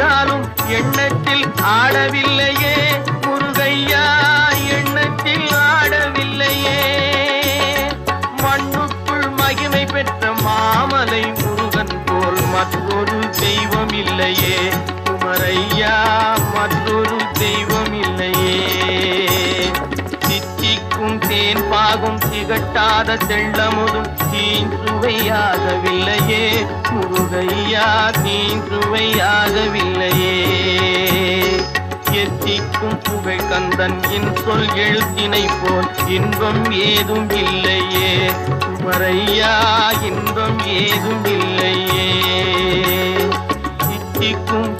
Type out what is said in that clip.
ஆனாலும் எண்ணத்தில் ஆடவில்லையே முருகையா, எண்ணத்தில் ஆடவில்லையே. மண்ணுக்குள் மகிமை பெற்ற மாமலை முருகன் போல் மற்றொரு தெய்வம் இல்லையே குமரையா, மற்றொரு தெய்வம் இல்லையே. தித்திக்கும் தேன் பாகும் திகட்டாத செள்ளமுதும் தீஞ்சுவையாகவில்லையே முருகையா, தீஞ்சுவையாகவில்லையே. எத்திக்கும் புகழ் கந்தன் என் சொல் எழுத்தினை போல் இன்பம் ஏதும் இல்லையே குமரையா, இன்பம் ஏதும் இல்லையே. தித்திக்கும்